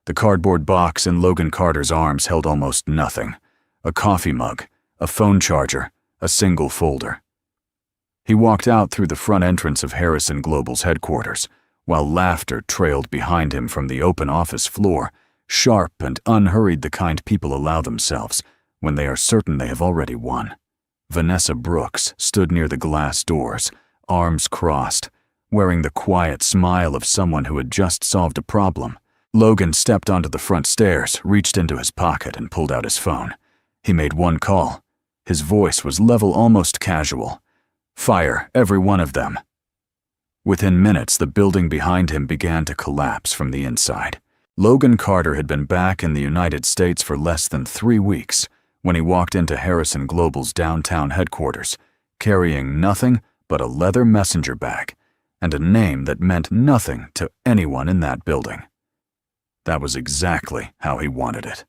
The cardboard box in Logan Carter's arms held almost nothing: a coffee mug, a phone charger, a single folder. He walked out through the front entrance of Harrison Global's headquarters, while laughter trailed behind him from the open office floor, sharp and unhurried, the kind people allow themselves when they are certain they have already won. Vanessa Brooks stood near the glass doors, arms crossed, wearing the quiet smile of someone who had just solved a problem. Logan stepped onto the front stairs, reached into his pocket, and pulled out his phone. He made one call. His voice was level, almost casual. "Fire every one of them." Within minutes, the building behind him began to collapse from the inside. Logan Carter had been back in the United States for less than 3 weeks when he walked into Harrison Global's downtown headquarters, carrying nothing but a leather messenger bag and a name that meant nothing to anyone in that building. That was exactly how he wanted it.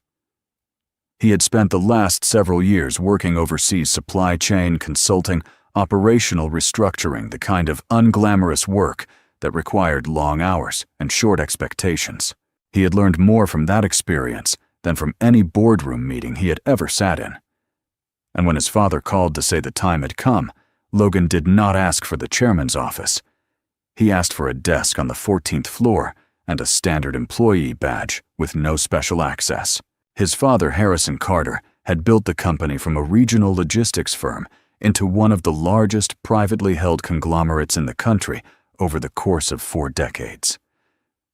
He had spent the last several years working overseas, supply chain, consulting, operational restructuring, the kind of unglamorous work that required long hours and short expectations. He had learned more from that experience than from any boardroom meeting he had ever sat in. And when his father called to say the time had come, Logan did not ask for the chairman's office. He asked for a desk on the 14th floor and a standard employee badge with no special access. His father, Harrison Carter, had built the company from a regional logistics firm into one of the largest privately held conglomerates in the country over the course of 4 decades.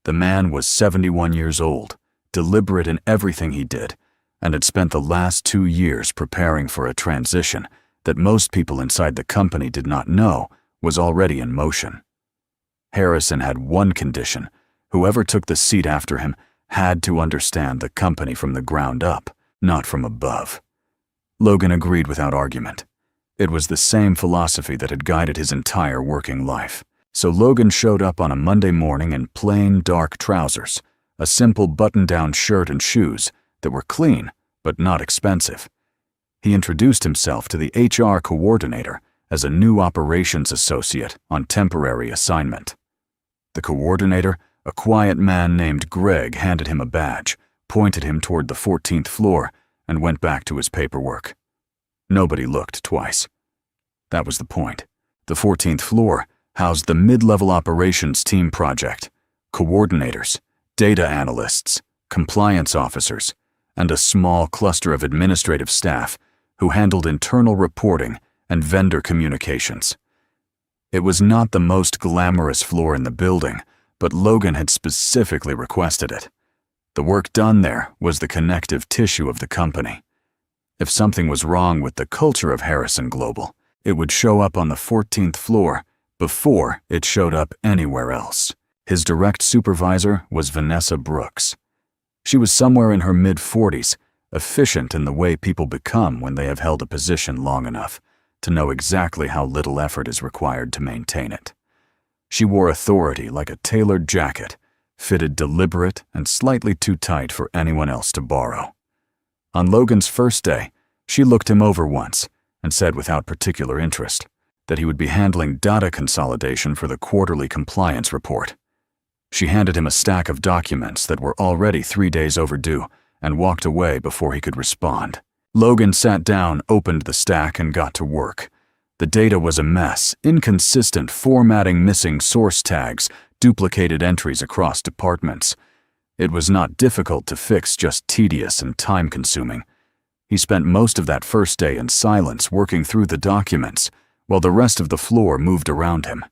The man was 71 years old, deliberate in everything he did, and had spent the last 2 years preparing for a transition that most people inside the company did not know was already in motion. Harrison had one condition: whoever took the seat after him had to understand the company from the ground up, not from above. Logan agreed without argument. It was the same philosophy that had guided his entire working life. So Logan showed up on a Monday morning in plain, dark trousers, a simple button-down shirt and shoes that were clean but not expensive. He introduced himself to the HR coordinator as a new operations associate on temporary assignment. The coordinator, a quiet man named Greg, handed him a badge, pointed him toward the 14th floor, and went back to his paperwork. Nobody looked twice. That was the point. The 14th floor housed the mid-level operations team project, coordinators, data analysts, compliance officers, and a small cluster of administrative staff who handled internal reporting and vendor communications. It was not the most glamorous floor in the building, but Logan had specifically requested it. The work done there was the connective tissue of the company. If something was wrong with the culture of Harrison Global, it would show up on the 14th floor before it showed up anywhere else. His direct supervisor was Vanessa Brooks. She was somewhere in her mid-40s, efficient in the way people become when they have held a position long enough to know exactly how little effort is required to maintain it. She wore authority like a tailored jacket, fitted deliberate and slightly too tight for anyone else to borrow. On Logan's first day, she looked him over once and said without particular interest that he would be handling data consolidation for the quarterly compliance report. She handed him a stack of documents that were already 3 days overdue and walked away before he could respond. Logan sat down, opened the stack, and got to work. The data was a mess: inconsistent formatting, missing source tags, duplicated entries across departments. It was not difficult to fix, just tedious and time-consuming. He spent most of that first day in silence working through the documents, while the rest of the floor moved around him.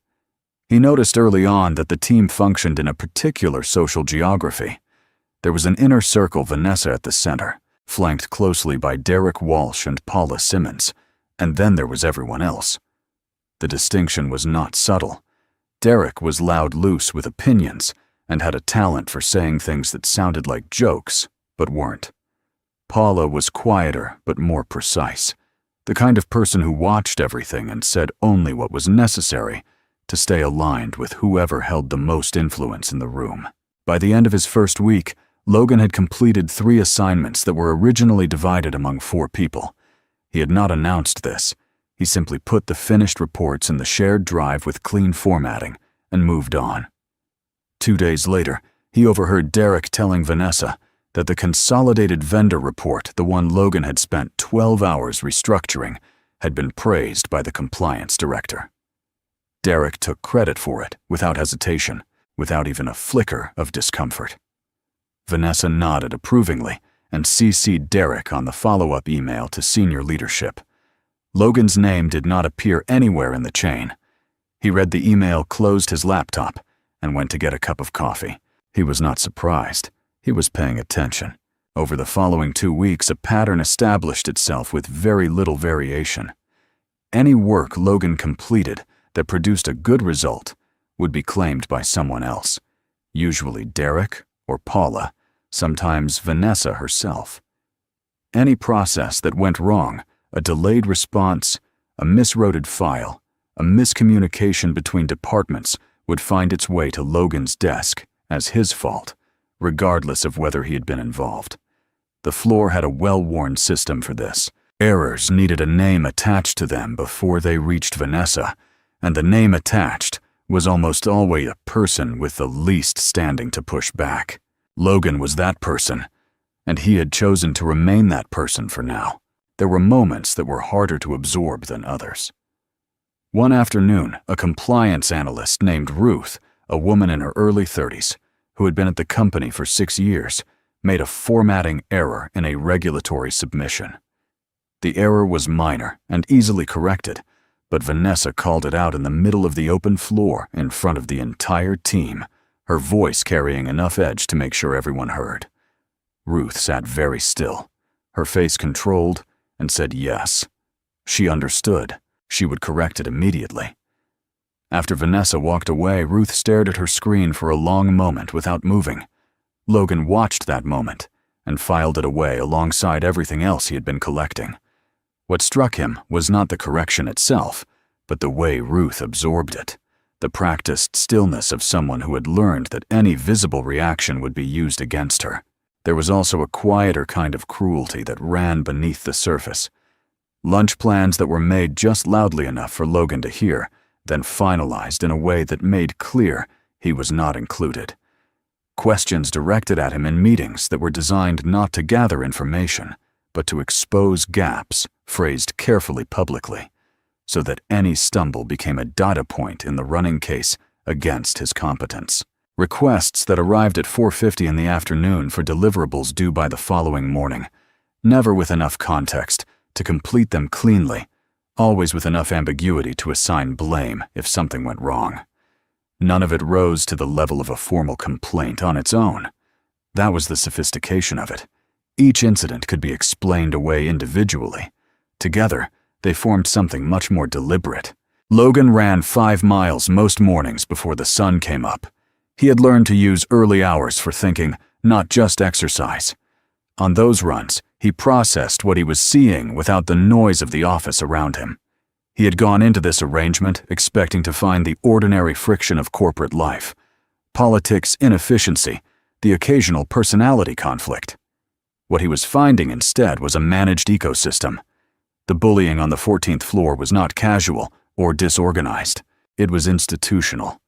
He noticed early on that the team functioned in a particular social geography. There was an inner circle, Vanessa at the center, flanked closely by Derek Walsh and Paula Simmons, and then there was everyone else. The distinction was not subtle. Derek was loud, loose, with opinions, and had a talent for saying things that sounded like jokes, but weren't. Paula was quieter, but more precise, the kind of person who watched everything and said only what was necessary to stay aligned with whoever held the most influence in the room. By the end of his first week, Logan had completed 3 assignments that were originally divided among 4 people. He had not announced this. He simply put the finished reports in the shared drive with clean formatting and moved on. 2 days later, He overheard Derek telling Vanessa that the consolidated vendor report, the one Logan had spent 12 hours restructuring, had been praised by the compliance director. Derek took credit for it without hesitation, without even a flicker of discomfort. Vanessa nodded approvingly and CC'd Derek on the follow-up email to senior leadership. Logan's name did not appear anywhere in the chain. He read the email, closed his laptop, and went to get a cup of coffee. He was not surprised. He was paying attention. Over the following 2 weeks, a pattern established itself with very little variation. Any work Logan completed that produced a good result would be claimed by someone else, usually Derek or Paula, sometimes Vanessa herself. Any process that went wrong, a delayed response, a misrouted file, a miscommunication between departments would find its way to Logan's desk as his fault, regardless of whether he had been involved. The floor had a well-worn system for this. Errors needed a name attached to them before they reached Vanessa, and the name attached was almost always a person with the least standing to push back. Logan was that person, and he had chosen to remain that person for now. There were moments that were harder to absorb than others. One afternoon, a compliance analyst named Ruth, a woman in her early 30s, who had been at the company for 6 years, made a formatting error in a regulatory submission. The error was minor and easily corrected, but Vanessa called it out in the middle of the open floor in front of the entire team, her voice carrying enough edge to make sure everyone heard. Ruth sat very still, her face controlled, and said yes. She understood. She would correct it immediately. After Vanessa walked away, Ruth stared at her screen for a long moment without moving. Logan watched that moment and filed it away alongside everything else he had been collecting. What struck him was not the correction itself, but the way Ruth absorbed it, the practiced stillness of someone who had learned that any visible reaction would be used against her. There was also a quieter kind of cruelty that ran beneath the surface. Lunch plans that were made just loudly enough for Logan to hear, then finalized in a way that made clear he was not included. Questions directed at him in meetings that were designed not to gather information, but to expose gaps, phrased carefully publicly, so that any stumble became a data point in the running case against his competence. Requests that arrived at 4:50 in the afternoon for deliverables due by the following morning, never with enough context to complete them cleanly, always with enough ambiguity to assign blame if something went wrong. None of it rose to the level of a formal complaint on its own. That was the sophistication of it. Each incident could be explained away individually. Together, they formed something much more deliberate. Logan ran 5 miles most mornings before the sun came up. He had learned to use early hours for thinking, not just exercise. On those runs, he processed what he was seeing without the noise of the office around him. He had gone into this arrangement expecting to find the ordinary friction of corporate life, politics inefficiency, the occasional personality conflict. What he was finding instead was a managed ecosystem. The bullying on the 14th floor was not casual or disorganized. It was institutional.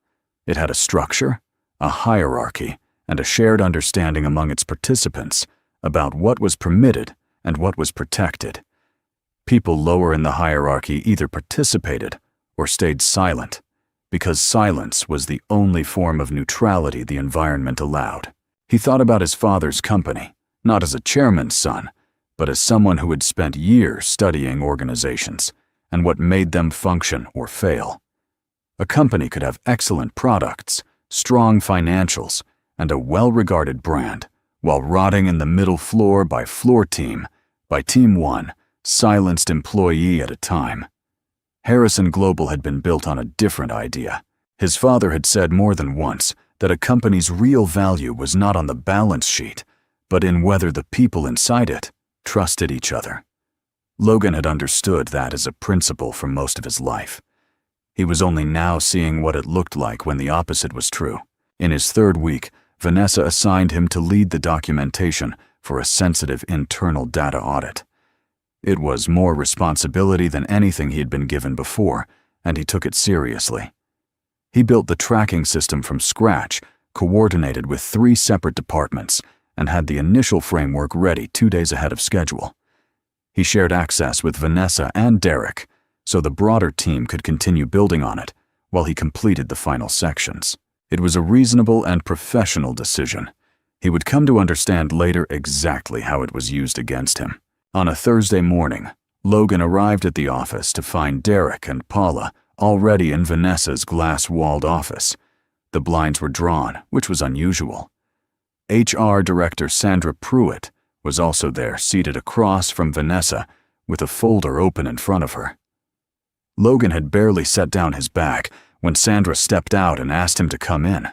It had a structure, a hierarchy, and a shared understanding among its participants about what was permitted and what was protected. People lower in the hierarchy either participated or stayed silent, because silence was the only form of neutrality the environment allowed. He thought about his father's company, not as a chairman's son, but as someone who had spent years studying organizations and what made them function or fail. A company could have excellent products, strong financials, and a well-regarded brand, while rotting in the middle floor by floor team, by team one, silenced employee at a time. Harrison Global had been built on a different idea. His father had said more than once that a company's real value was not on the balance sheet, but in whether the people inside it trusted each other. Logan had understood that as a principle for most of his life. He was only now seeing what it looked like when the opposite was true. In his 3rd week, Vanessa assigned him to lead the documentation for a sensitive internal data audit. It was more responsibility than anything he had been given before, and he took it seriously. He built the tracking system from scratch coordinated with 3 separate departments, and had the initial framework ready 2 days ahead of schedule. He shared access with Vanessa and Derek, so the broader team could continue building on it while he completed the final sections. It was a reasonable and professional decision. He would come to understand later exactly how it was used against him. On a Thursday morning, Logan arrived at the office to find Derek and Paula already in Vanessa's glass-walled office. The blinds were drawn, which was unusual. HR Director Sandra Pruitt was also there, seated across from Vanessa, with a folder open in front of her. Logan had barely set down his bag when Sandra stepped out and asked him to come in.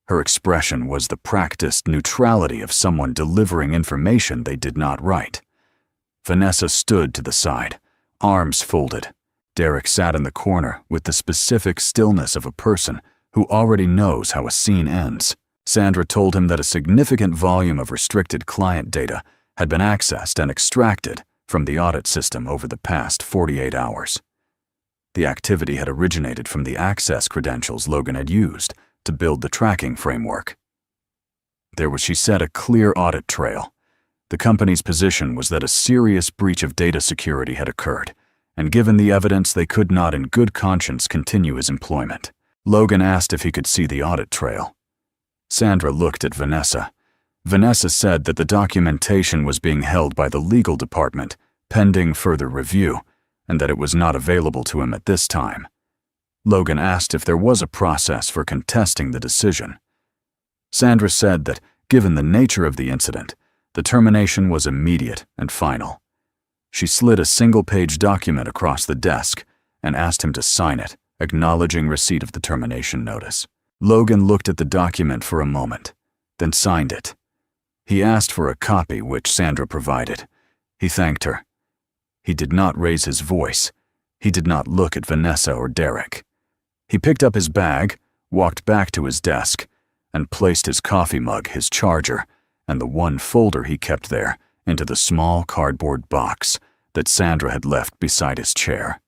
Her expression was the practiced neutrality of someone delivering information they did not write. Vanessa stood to the side, arms folded. Derek sat in the corner with the specific stillness of a person who already knows how a scene ends. Sandra told him that a significant volume of restricted client data had been accessed and extracted from the audit system over the past 48 hours. The activity had originated from the access credentials Logan had used to build the tracking framework. There was, she said, a clear audit trail. The company's position was that a serious breach of data security had occurred, and given the evidence, they could not in good conscience continue his employment. Logan asked if he could see the audit trail. Sandra looked at Vanessa. Vanessa said that the documentation was being held by the legal department, pending further review, and that it was not available to him at this time. Logan asked if there was a process for contesting the decision. Sandra said that, given the nature of the incident, the termination was immediate and final. She slid a single-page document across the desk and asked him to sign it, acknowledging receipt of the termination notice. Logan looked at the document for a moment, then signed it. He asked for a copy, which Sandra provided. He thanked her. He did not raise his voice. He did not look at Vanessa or Derek. He picked up his bag, walked back to his desk, and placed his coffee mug, his charger, and the one folder he kept there into the small cardboard box that Sandra had left beside his chair.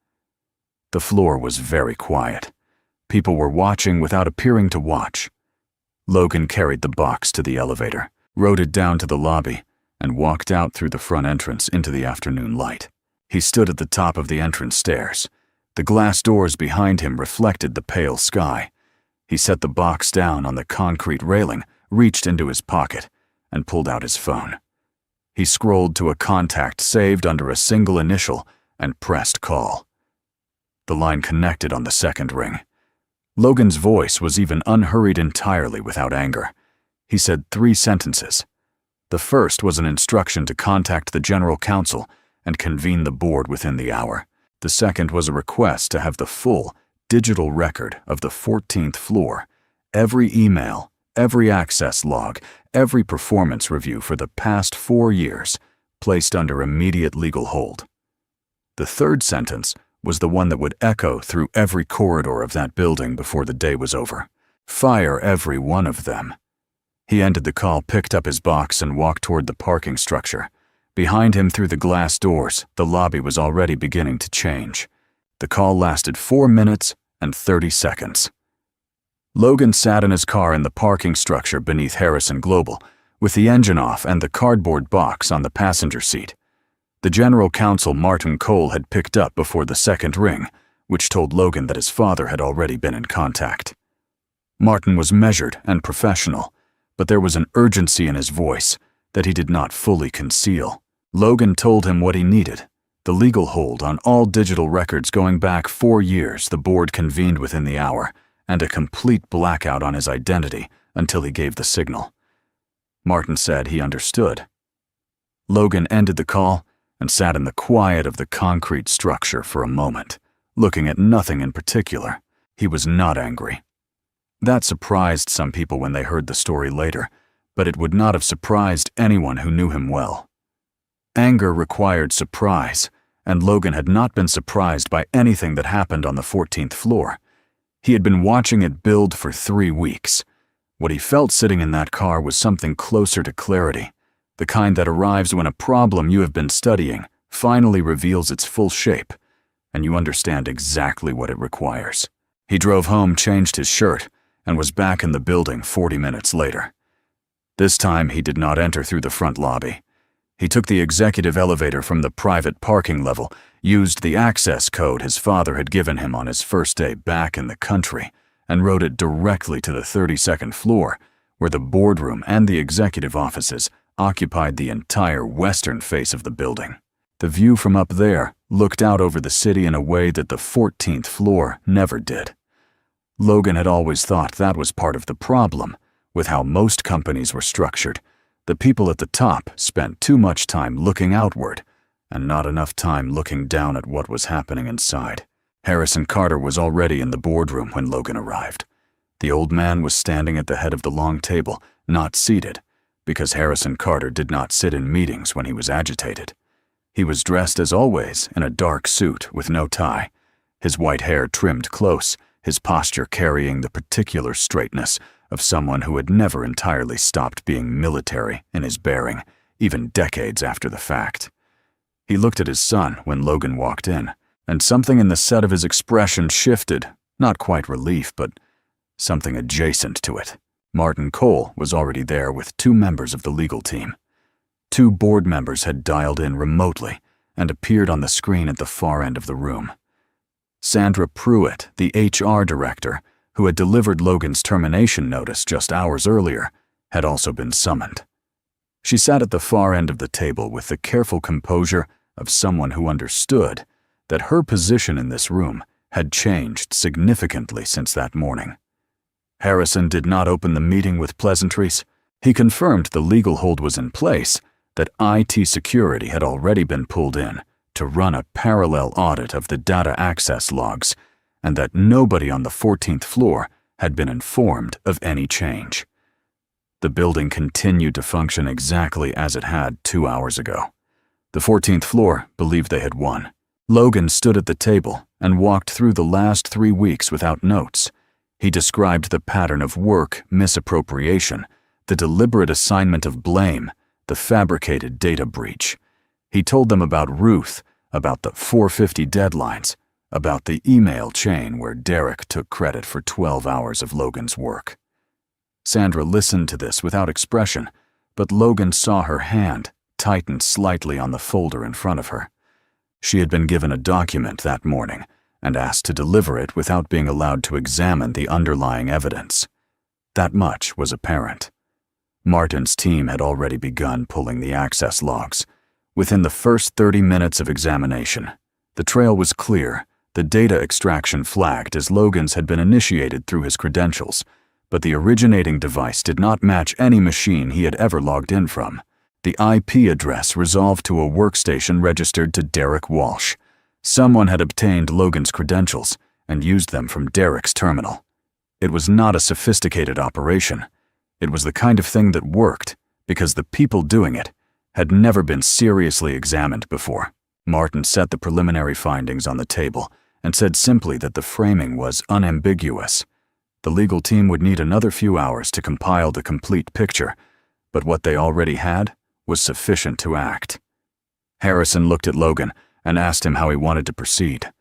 The floor was very quiet. People were watching without appearing to watch. Logan carried the box to the elevator, rode it down to the lobby, and walked out through the front entrance into the afternoon light. He stood at the top of the entrance stairs. The glass doors behind him reflected the pale sky. He set the box down on the concrete railing, reached into his pocket, and pulled out his phone. He scrolled to a contact saved under a single initial and pressed call. The line connected on the second ring. Logan's voice was even unhurried entirely without anger. He said 3 sentences. The first was an instruction to contact the general counsel and convene the board within the hour. The second was a request to have the full digital record of the 14th floor, every email, every access log, every performance review for the past 4 years, placed under immediate legal hold. The third sentence was the one that would echo through every corridor of that building before the day was over. Fire every one of them. He ended the call, picked up his box, and walked toward the parking structure. Behind him, through the glass doors, the lobby was already beginning to change. The call lasted 4 minutes and 30 seconds. Logan sat in his car in the parking structure beneath Harrison Global, with the engine off and the cardboard box on the passenger seat. The general counsel, Martin Cole, had picked up before the second ring, which told Logan that his father had already been in contact. Martin was measured and professional, but there was an urgency in his voice that he did not fully conceal. Logan told him what he needed: the legal hold on all digital records going back 4 years the board convened within the hour, and a complete blackout on his identity until he gave the signal. Martin said he understood. Logan ended the call and sat in the quiet of the concrete structure for a moment, looking at nothing in particular. He was not angry. That surprised some people when they heard the story later, but it would not have surprised anyone who knew him well. Anger required surprise, and Logan had not been surprised by anything that happened on the 14th floor. He had been watching it build for 3 weeks. What he felt sitting in that car was something closer to clarity, the kind that arrives when a problem you have been studying finally reveals its full shape, and you understand exactly what it requires. He drove home, changed his shirt, and was back in the building 40 minutes later. This time he did not enter through the front lobby. He took the executive elevator from the private parking level, used the access code his father had given him on his first day back in the country, and rode it directly to the 32nd floor, where the boardroom and the executive offices occupied the entire western face of the building. The view from up there looked out over the city in a way that the 14th floor never did. Logan had always thought that was part of the problem. With how most companies were structured, the people at the top spent too much time looking outward and not enough time looking down at what was happening inside. Harrison Carter was already in the boardroom when Logan arrived. The old man was standing at the head of the long table, not seated, because Harrison Carter did not sit in meetings when he was agitated. He was dressed as always in a dark suit with no tie, his white hair trimmed close, his posture carrying the particular straightness of someone who had never entirely stopped being military in his bearing, even decades after the fact. He looked at his son when Logan walked in, and something in the set of his expression shifted, not quite relief, but something adjacent to it. Martin Cole was already there with 2 members of the legal team. 2 board members had dialed in remotely and appeared on the screen at the far end of the room. Sandra Pruitt, the HR director, who had delivered Logan's termination notice just hours earlier, had also been summoned. She sat at the far end of the table with the careful composure of someone who understood that her position in this room had changed significantly since that morning. Harrison did not open the meeting with pleasantries. He confirmed the legal hold was in place, that IT security had already been pulled in to run a parallel audit of the data access logs, and that nobody on the 14th floor had been informed of any change. The building continued to function exactly as it had 2 hours ago. The 14th floor believed they had won. Logan stood at the table and walked through the last 3 weeks without notes. He described the pattern of work misappropriation, the deliberate assignment of blame, the fabricated data breach. He told them about Ruth, about the 450 deadlines, about the email chain where Derek took credit for 12 hours of Logan's work. Sandra listened to this without expression, but Logan saw her hand tighten slightly on the folder in front of her. She had been given a document that morning and asked to deliver it without being allowed to examine the underlying evidence. That much was apparent. Martin's team had already begun pulling the access logs. Within the first 30 minutes of examination, the trail was clear. The data extraction flagged as Logan's had been initiated through his credentials, but the originating device did not match any machine he had ever logged in from. The IP address resolved to a workstation registered to Derek Walsh. Someone had obtained Logan's credentials and used them from Derek's terminal. It was not a sophisticated operation. It was the kind of thing that worked because the people doing it had never been seriously examined before. Martin set the preliminary findings on the table and said simply that the framing was unambiguous. The legal team would need another few hours to compile the complete picture, but what they already had was sufficient to act. Harrison looked at Logan and asked him how he wanted to proceed.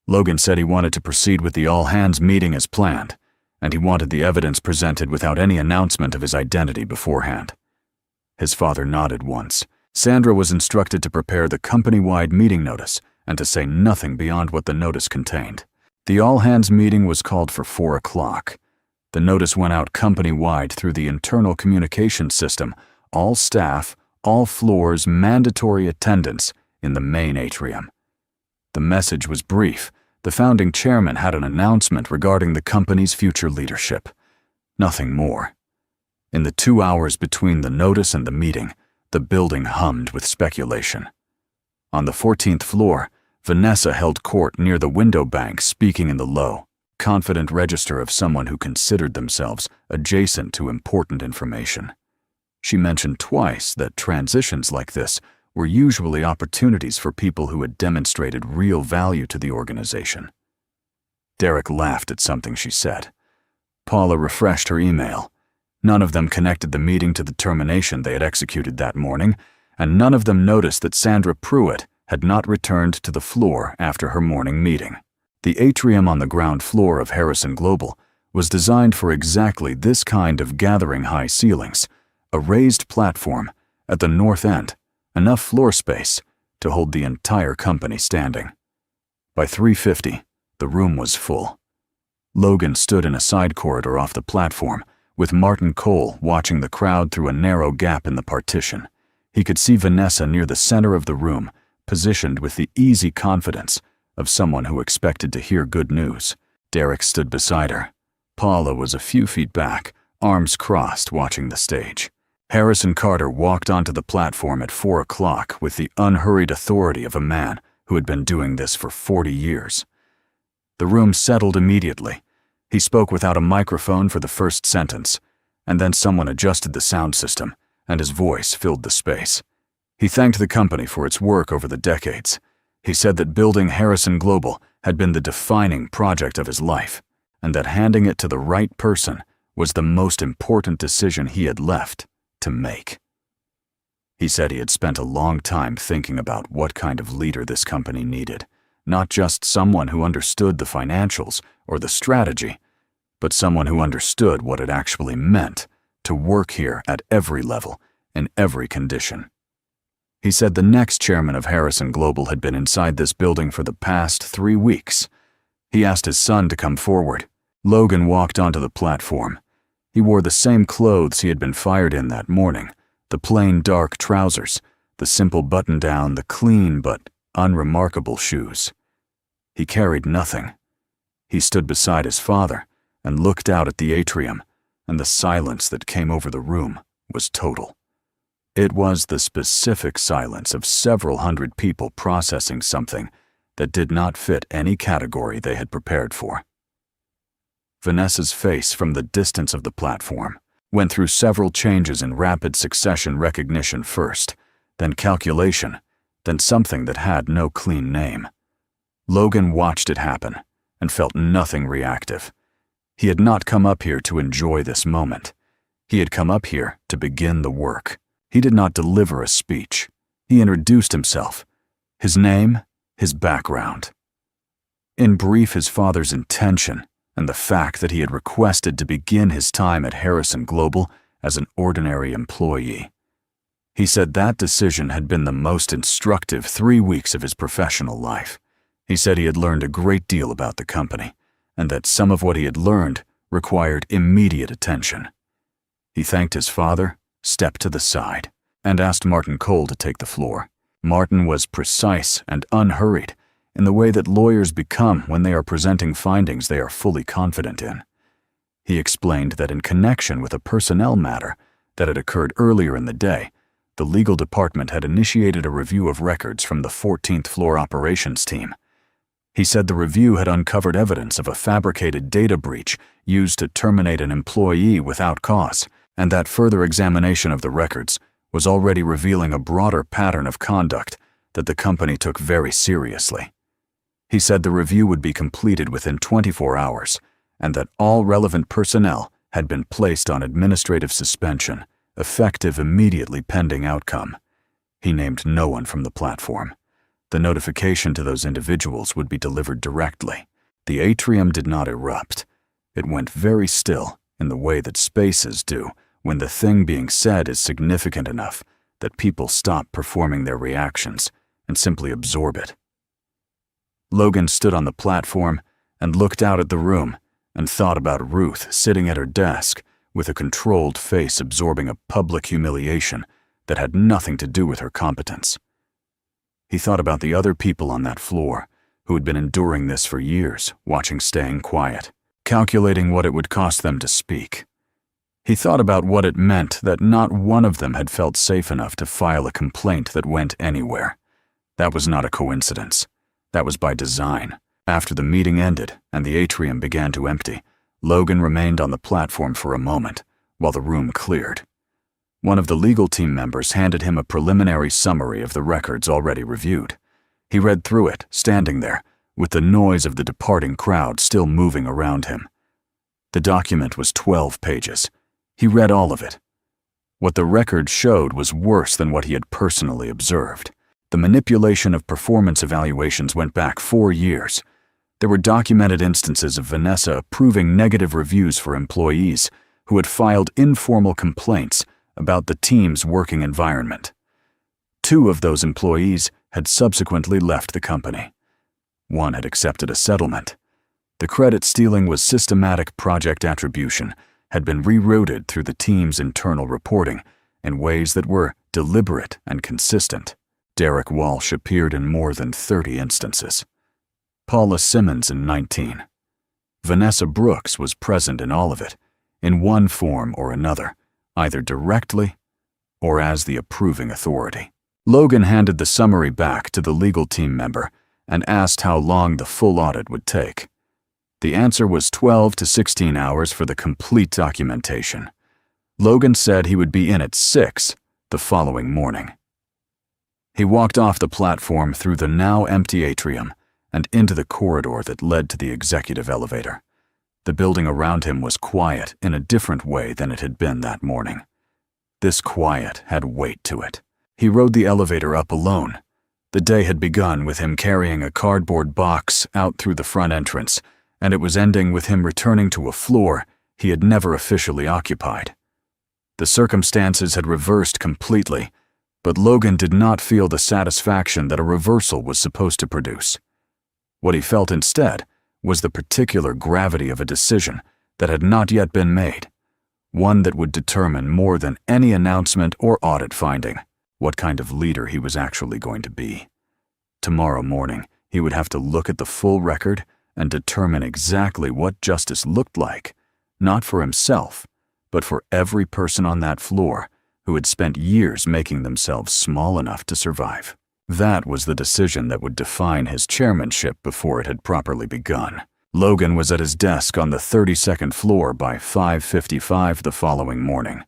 Logan said he wanted to proceed with the all-hands meeting as planned, and he wanted the evidence presented without any announcement of his identity beforehand. His father nodded once. Sandra was instructed to prepare the company-wide meeting notice and to say nothing beyond what the notice contained. The all-hands meeting was called for 4 o'clock. The notice went out company-wide through the internal communication system, all staff, all floors, mandatory attendance in the main atrium. The message was brief. The founding chairman had an announcement regarding the company's future leadership. Nothing more. In the 2 hours between the notice and the meeting, the building hummed with speculation. On the 14th floor, Vanessa held court near the window bank, speaking in the low, confident register of someone who considered themselves adjacent to important information. She mentioned twice that transitions like this were usually opportunities for people who had demonstrated real value to the organization. Derek laughed at something she said. Paula refreshed her email. None of them connected the meeting to the termination they had executed that morning, and none of them noticed that Sandra Pruitt had not returned to the floor after her morning meeting. The atrium on the ground floor of Harrison Global was designed for exactly this kind of gathering high ceilings, a raised platform at the north end, enough floor space to hold the entire company standing. By 3:50, the room was full. Logan stood in a side corridor off the platform, with Martin Cole watching the crowd through a narrow gap in the partition. He could see Vanessa near the center of the room, positioned with the easy confidence of someone who expected to hear good news. Derek stood beside her. Paula was a few feet back, arms crossed, watching the stage. Harrison Carter walked onto the platform at 4 o'clock with the unhurried authority of a man who had been doing this for 40 years. The room settled immediately. He spoke without a microphone for the first sentence, and then someone adjusted the sound system, and his voice filled the space. He thanked the company for its work over the decades. He said that building Harrison Global had been the defining project of his life, and that handing it to the right person was the most important decision he had left to make. He said he had spent a long time thinking about what kind of leader this company needed, not just someone who understood the financials or the strategy, but someone who understood what it actually meant to work here at every level, in every condition. He said the next chairman of Harrison Global had been inside this building for the past 3 weeks. He asked his son to come forward. Logan walked onto the platform. He wore the same clothes he had been fired in that morning, the plain dark trousers, the simple button-down, the clean but unremarkable shoes. He carried nothing. He stood beside his father and looked out at the atrium, and the silence that came over the room was total. It was the specific silence of several hundred people processing something that did not fit any category they had prepared for. Vanessa's face from the distance of the platform went through several changes in rapid succession: recognition first, then calculation, then something that had no clean name. Logan watched it happen and felt nothing reactive. He had not come up here to enjoy this moment. He had come up here to begin the work. He did not deliver a speech. He introduced himself, his name, his background. In brief, his father's intention, and the fact that he had requested to begin his time at Harrison Global as an ordinary employee. He said that decision had been the most instructive 3 weeks of his professional life. He said he had learned a great deal about the company, and that some of what he had learned required immediate attention. He thanked his father, stepped to the side, and asked Martin Cole to take the floor. Martin was precise and unhurried, in the way that lawyers become when they are presenting findings they are fully confident in. He explained that in connection with a personnel matter that had occurred earlier in the day, the legal department had initiated a review of records from the 14th floor operations team. He said the review had uncovered evidence of a fabricated data breach used to terminate an employee without cause, and that further examination of the records was already revealing a broader pattern of conduct that the company took very seriously. He said the review would be completed within 24 hours, and that all relevant personnel had been placed on administrative suspension, effective immediately pending outcome. He named no one from the platform. The notification to those individuals would be delivered directly. The atrium did not erupt. It went very still, in the way that spaces do when the thing being said is significant enough that people stop performing their reactions and simply absorb it. Logan stood on the platform and looked out at the room and thought about Ruth sitting at her desk with a controlled face absorbing a public humiliation that had nothing to do with her competence. He thought about the other people on that floor who had been enduring this for years, watching staying quiet, calculating what it would cost them to speak. He thought about what it meant that not one of them had felt safe enough to file a complaint that went anywhere. That was not a coincidence. That was by design. After the meeting ended and the atrium began to empty, Logan remained on the platform for a moment while the room cleared. One of the legal team members handed him a preliminary summary of the records already reviewed. He read through it, standing there, with the noise of the departing crowd still moving around him. The document was 12 pages. He read all of it. What the record showed was worse than what he had personally observed. The manipulation of performance evaluations went back 4 years. There were documented instances of Vanessa approving negative reviews for employees who had filed informal complaints about the team's working environment. 2 of those employees had subsequently left the company. 1 had accepted a settlement. The credit stealing was systematic project attribution, had been rerouted through the team's internal reporting in ways that were deliberate and consistent. Derek Walsh appeared in more than 30 instances. Paula Simmons in 19. Vanessa Brooks was present in all of it, in one form or another, either directly or as the approving authority. Logan handed the summary back to the legal team member and asked how long the full audit would take. The answer was 12 to 16 hours for the complete documentation. Logan said he would be in at 6 the following morning. He walked off the platform through the now empty atrium and into the corridor that led to the executive elevator. The building around him was quiet in a different way than it had been that morning. This quiet had weight to it. He rode the elevator up alone. The day had begun with him carrying a cardboard box out through the front entrance, and it was ending with him returning to a floor he had never officially occupied. The circumstances had reversed completely, but Logan did not feel the satisfaction that a reversal was supposed to produce. What he felt instead was the particular gravity of a decision that had not yet been made, one that would determine more than any announcement or audit finding what kind of leader he was actually going to be. Tomorrow morning, he would have to look at the full record and determine exactly what justice looked like, not for himself, but for every person on that floor who had spent years making themselves small enough to survive. That was the decision that would define his chairmanship before it had properly begun. Logan was at his desk on the 32nd floor by 5:55 the following morning.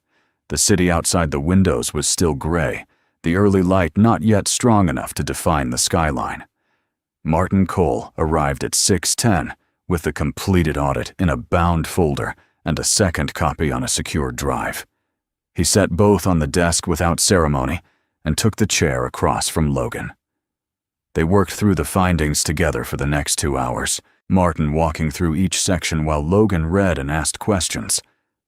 The city outside the windows was still gray, the early light not yet strong enough to define the skyline. Martin Cole arrived at 6:10 with the completed audit in a bound folder and a second copy on a secure drive. He set both on the desk without ceremony and took the chair across from Logan. They worked through the findings together for the next 2 hours, Martin walking through each section while Logan read and asked questions.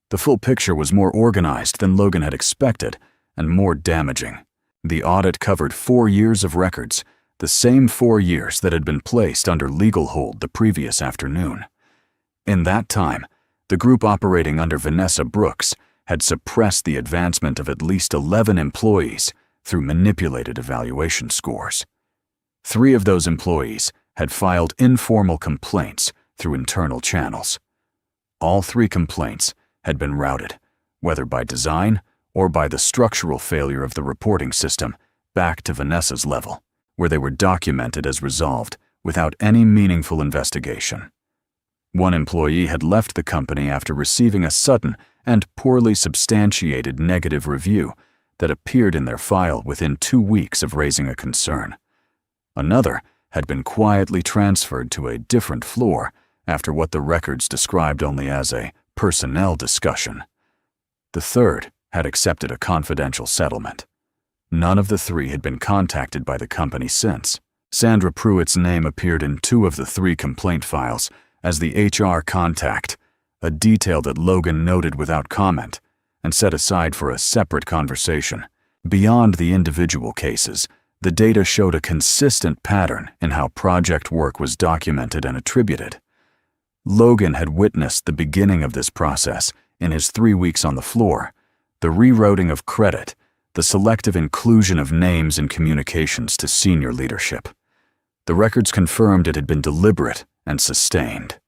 The full picture was more organized than Logan had expected and more damaging. The audit covered 4 years of records, the same 4 years that had been placed under legal hold the previous afternoon. In that time, the group operating under Vanessa Brooks had suppressed the advancement of at least 11 employees through manipulated evaluation scores. 3 of those employees had filed informal complaints through internal channels. All 3 complaints had been routed, whether by design or by the structural failure of the reporting system, back to Vanessa's level, where they were documented as resolved without any meaningful investigation. 1 employee had left the company after receiving a sudden and poorly substantiated negative review that appeared in their file within 2 weeks of raising a concern. Another had been quietly transferred to a different floor after what the records described only as a personnel discussion. The third had accepted a confidential settlement. None of the 3 had been contacted by the company since. Sandra Pruitt's name appeared in 2 of the 3 complaint files as the HR contact, a detail that Logan noted without comment and set aside for a separate conversation. Beyond the individual cases, the data showed a consistent pattern in how project work was documented and attributed. Logan had witnessed the beginning of this process in his 3 weeks on the floor, the rerouting of credit, the selective inclusion of names in communications to senior leadership. The records confirmed it had been deliberate and sustained.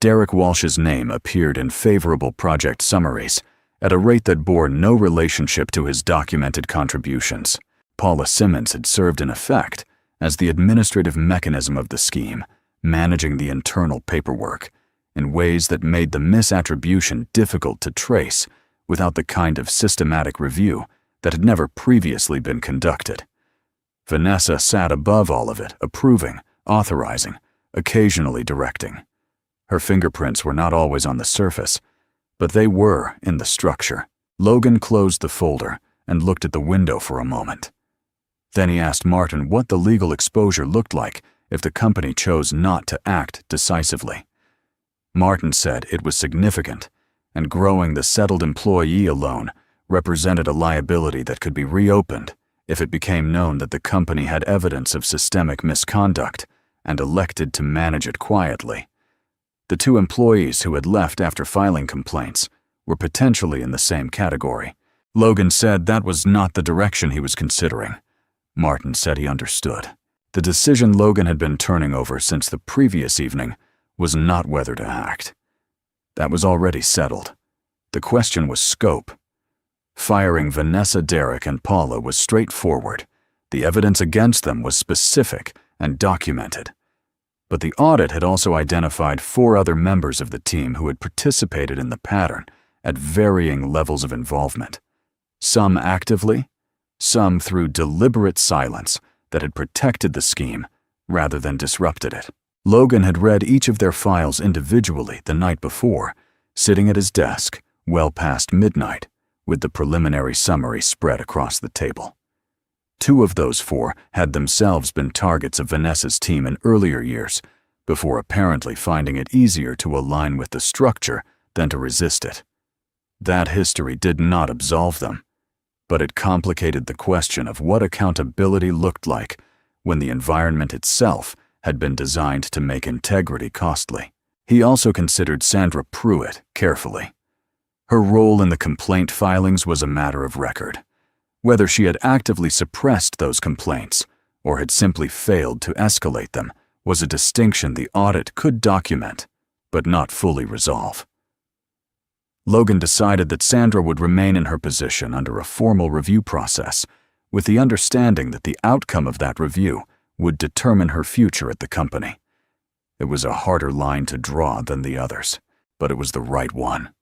Derek Walsh's name appeared in favorable project summaries at a rate that bore no relationship to his documented contributions. Paula Simmons had served in effect as the administrative mechanism of the scheme, managing the internal paperwork in ways that made the misattribution difficult to trace without the kind of systematic review that had never previously been conducted. Vanessa sat above all of it, approving, authorizing, occasionally directing. Her fingerprints were not always on the surface, but they were in the structure. Logan closed the folder and looked at the window for a moment. Then he asked Martin what the legal exposure looked like if the company chose not to act decisively. Martin said it was significant, and growing the settled employee alone represented a liability that could be reopened if it became known that the company had evidence of systemic misconduct and elected to manage it quietly. The two employees who had left after filing complaints were potentially in the same category. Logan said that was not the direction he was considering. Martin said he understood. The decision Logan had been turning over since the previous evening was not whether to act. That was already settled. The question was scope. Firing Vanessa Derrick and Paula was straightforward. The evidence against them was specific and documented. But the audit had also identified 4 other members of the team who had participated in the pattern at varying levels of involvement. Some actively, some through deliberate silence that had protected the scheme rather than disrupted it. Logan had read each of their files individually the night before, sitting at his desk well past midnight, with the preliminary summary spread across the table. 2 of those 4 had themselves been targets of Vanessa's team in earlier years, before apparently finding it easier to align with the structure than to resist it. That history did not absolve them, but it complicated the question of what accountability looked like when the environment itself had been designed to make integrity costly. He also considered Sandra Pruitt carefully. Her role in the complaint filings was a matter of record. Whether she had actively suppressed those complaints or had simply failed to escalate them was a distinction the audit could document, but not fully resolve. Logan decided that Sandra would remain in her position under a formal review process, with the understanding that the outcome of that review would determine her future at the company. It was a harder line to draw than the others, but it was the right one.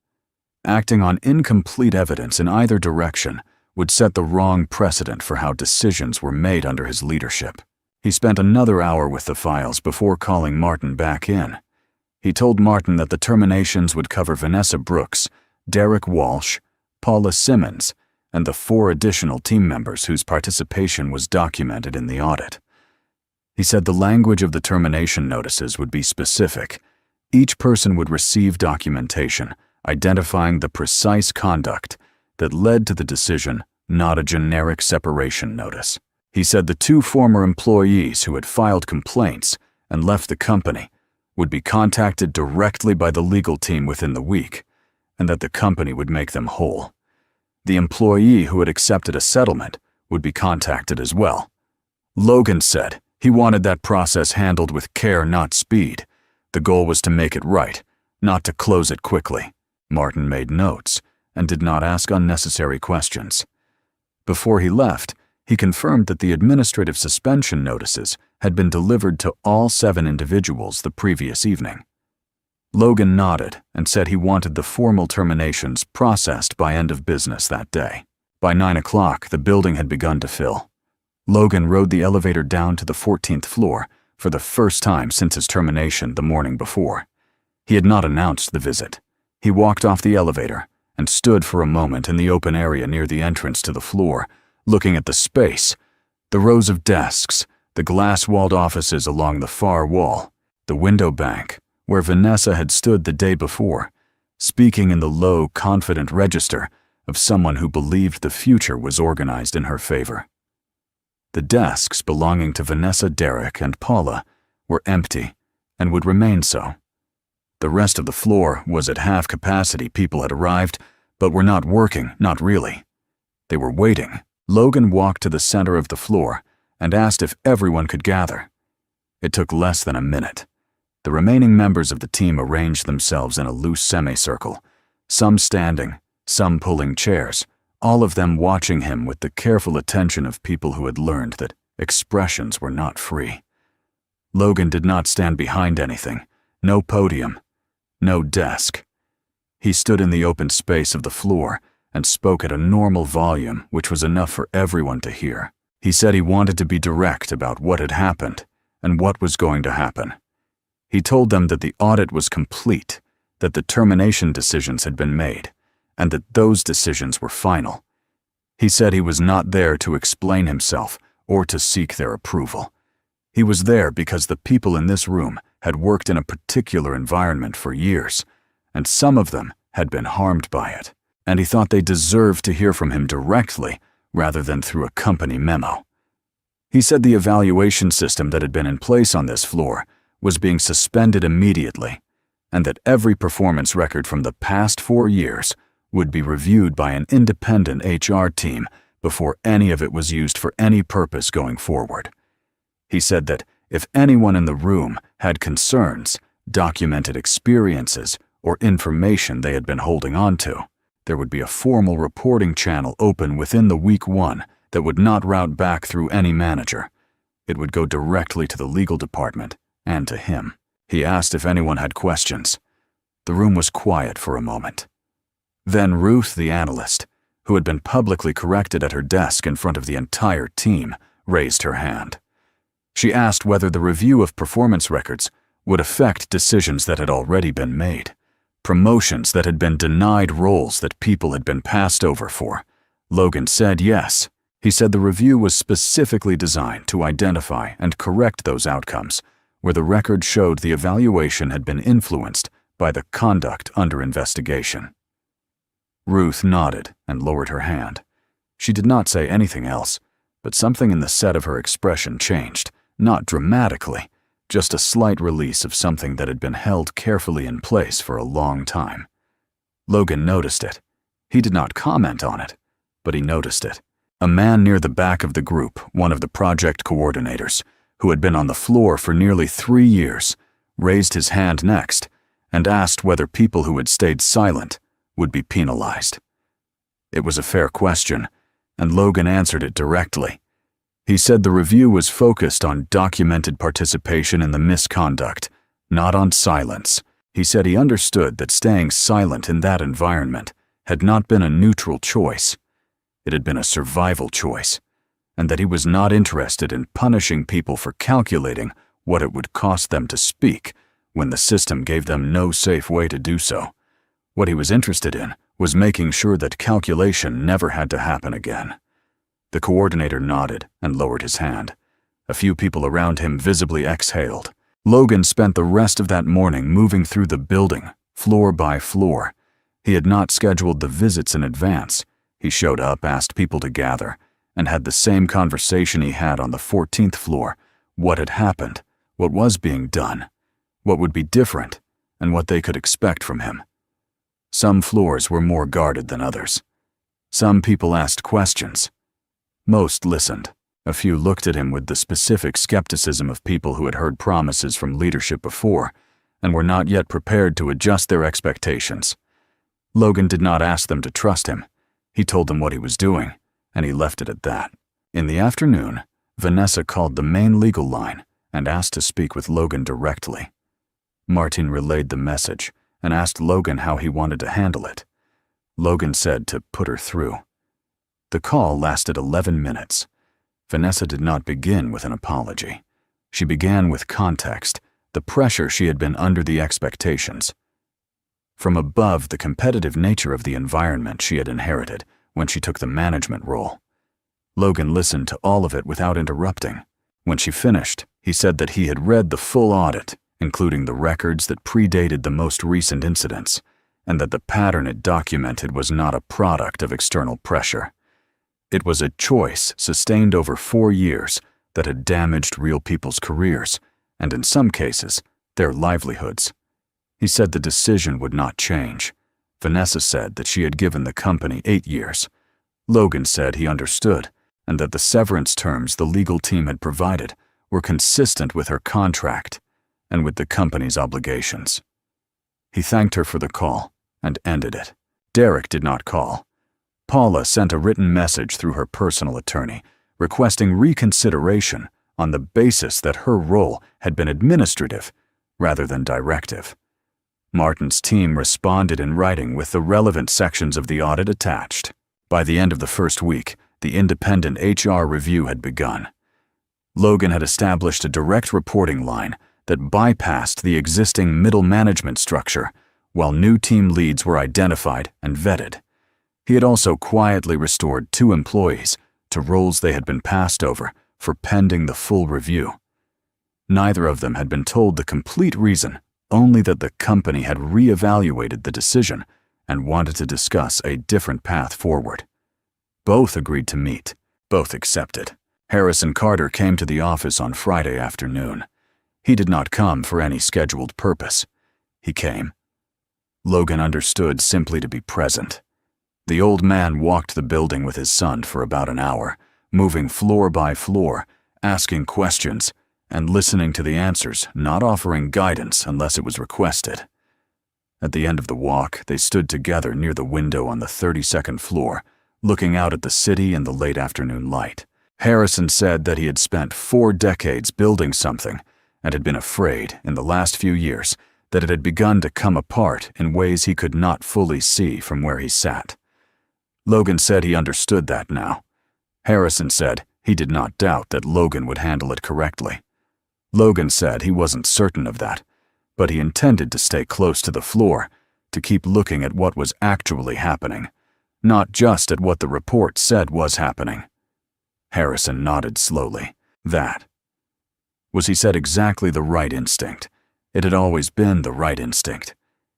Acting on incomplete evidence in either direction would set the wrong precedent for how decisions were made under his leadership. He spent another hour with the files before calling Martin back in. He told Martin that the terminations would cover Vanessa Brooks, Derek Walsh, Paula Simmons, and the 4 additional team members whose participation was documented in the audit. He said the language of the termination notices would be specific. Each person would receive documentation identifying the precise conduct that led to the decision, not a generic separation notice. He said the 2 former employees who had filed complaints and left the company would be contacted directly by the legal team within the week, and that the company would make them whole. The employee who had accepted a settlement would be contacted as well. Logan said he wanted that process handled with care, not speed. The goal was to make it right, not to close it quickly. Martin made notes and did not ask unnecessary questions. Before he left, he confirmed that the administrative suspension notices had been delivered to all 7 individuals the previous evening. Logan nodded and said he wanted the formal terminations processed by end of business that day. By 9 o'clock, the building had begun to fill. Logan rode the elevator down to the 14th floor for the first time since his termination the morning before. He had not announced the visit. He walked off the elevator and stood for a moment in the open area near the entrance to the floor, looking at the space, the rows of desks, the glass-walled offices along the far wall, the window bank, where Vanessa had stood the day before, speaking in the low, confident register of someone who believed the future was organized in her favor. The desks belonging to Vanessa Derrick and Paula were empty and would remain so. The rest of the floor was at half capacity. People had arrived, but were not working, not really. They were waiting. Logan walked to the center of the floor and asked if everyone could gather. It took less than a minute. The remaining members of the team arranged themselves in a loose semicircle, some standing, some pulling chairs, all of them watching him with the careful attention of people who had learned that expressions were not free. Logan did not stand behind anything, no podium, no desk. He stood in the open space of the floor and spoke at a normal volume, which was enough for everyone to hear. He said he wanted to be direct about what had happened and what was going to happen. He told them that the audit was complete, that the termination decisions had been made, and that those decisions were final. He said he was not there to explain himself or to seek their approval. He was there because the people in this room had worked in a particular environment for years, and some of them had been harmed by it, and he thought they deserved to hear from him directly rather than through a company memo. He said the evaluation system that had been in place on this floor was being suspended immediately, and that every performance record from the past 4 years would be reviewed by an independent HR team before any of it was used for any purpose going forward. He said that if anyone in the room had concerns, documented experiences, or information they had been holding on to, there would be a formal reporting channel open within the week 1 that would not route back through any manager. It would go directly to the legal department and to him. He asked if anyone had questions. The room was quiet for a moment. Then Ruth, the analyst, who had been publicly corrected at her desk in front of the entire team, raised her hand. She asked whether the review of performance records would affect decisions that had already been made, promotions that had been denied, roles that people had been passed over for. Logan said yes. He said the review was specifically designed to identify and correct those outcomes where the record showed the evaluation had been influenced by the conduct under investigation. Ruth nodded and lowered her hand. She did not say anything else, but something in the set of her expression changed, not dramatically, just a slight release of something that had been held carefully in place for a long time. Logan noticed it. He did not comment on it, but he noticed it. A man near the back of the group, one of the project coordinators, who had been on the floor for nearly 3 years, raised his hand next and asked whether people who had stayed silent would be penalized. It was a fair question, and Logan answered it directly. He said the review was focused on documented participation in the misconduct, not on silence. He said he understood that staying silent in that environment had not been a neutral choice. It had been a survival choice, and that he was not interested in punishing people for calculating what it would cost them to speak when the system gave them no safe way to do so. What he was interested in was making sure that calculation never had to happen again. The coordinator nodded and lowered his hand. A few people around him visibly exhaled. Logan spent the rest of that morning moving through the building, floor by floor. He had not scheduled the visits in advance. He showed up, asked people to gather, and had the same conversation he had on the 14th floor. What had happened, what was being done, what would be different, and what they could expect from him. Some floors were more guarded than others. Some people asked questions. Most listened. A few looked at him with the specific skepticism of people who had heard promises from leadership before and were not yet prepared to adjust their expectations. Logan did not ask them to trust him. He told them what he was doing, and he left it at that. In the afternoon, Vanessa called the main legal line and asked to speak with Logan directly. Martin relayed the message and asked Logan how he wanted to handle it. Logan said to put her through. The call lasted 11 minutes. Vanessa did not begin with an apology. She began with context, the pressure she had been under, the expectations. From above, the competitive nature of the environment she had inherited when she took the management role. Logan listened to all of it without interrupting. When she finished, he said that he had read the full audit, including the records that predated the most recent incidents, and that the pattern it documented was not a product of external pressure. It was a choice sustained over 4 years that had damaged real people's careers, and in some cases, their livelihoods. He said the decision would not change. Vanessa said that she had given the company 8 years. Logan said he understood, and that the severance terms the legal team had provided were consistent with her contract and with the company's obligations. He thanked her for the call and ended it. Derek did not call. Paula sent a written message through her personal attorney requesting reconsideration on the basis that her role had been administrative rather than directive. Martin's team responded in writing with the relevant sections of the audit attached. By the end of the first week, the independent HR review had begun. Logan had established a direct reporting line that bypassed the existing middle management structure, while new team leads were identified and vetted. He had also quietly restored 2 employees to roles they had been passed over for pending the full review. Neither of them had been told the complete reason, only that the company had reevaluated the decision and wanted to discuss a different path forward. Both agreed to meet. Both accepted. Harrison Carter came to the office on Friday afternoon. He did not come for any scheduled purpose. He came. Logan understood simply to be present. The old man walked the building with his son for about an hour, moving floor by floor, asking questions, and listening to the answers, not offering guidance unless it was requested. At the end of the walk, they stood together near the window on the 32nd floor, looking out at the city in the late afternoon light. Harrison said that he had spent 4 decades building something and had been afraid, in the last few years, that it had begun to come apart in ways he could not fully see from where he sat. Logan said he understood that now. Harrison said he did not doubt that Logan would handle it correctly. Logan said he wasn't certain of that, but he intended to stay close to the floor, to keep looking at what was actually happening, not just at what the report said was happening. Harrison nodded slowly. That was, he said, exactly the right instinct. It had always been the right instinct.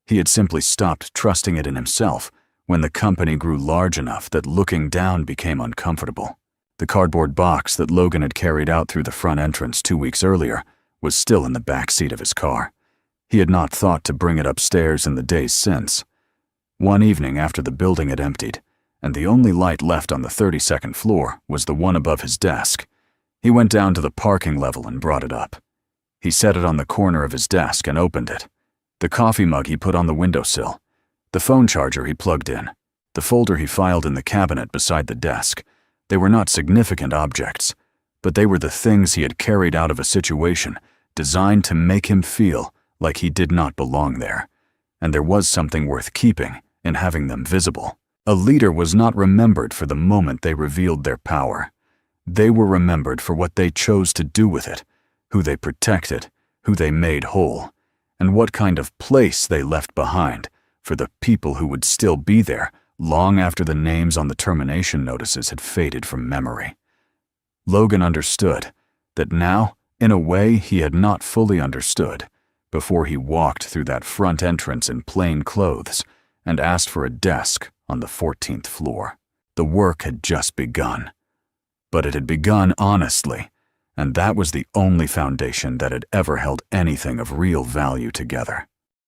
He had simply stopped trusting it in himself when the company grew large enough that looking down became uncomfortable. The cardboard box that Logan had carried out through the front entrance 2 weeks earlier was still in the back seat of his car. He had not thought to bring it upstairs in the days since. One evening after the building had emptied, and the only light left on the 32nd floor was the one above his desk, he went down to the parking level and brought it up. He set it on the corner of his desk and opened it. The coffee mug he put on the windowsill, the phone charger he plugged in, the folder he filed in the cabinet beside the desk. They were not significant objects, but they were the things he had carried out of a situation designed to make him feel like he did not belong there, and there was something worth keeping in having them visible. A leader was not remembered for the moment they revealed their power. They were remembered for what they chose to do with it, who they protected, who they made whole, and what kind of place they left behind for the people who would still be there long after the names on the termination notices had faded from memory. Logan understood that now, in a way he had not fully understood, before he walked through that front entrance in plain clothes and asked for a desk on the 14th floor. The work had just begun. But it had begun honestly, and that was the only foundation that had ever held anything of real value together.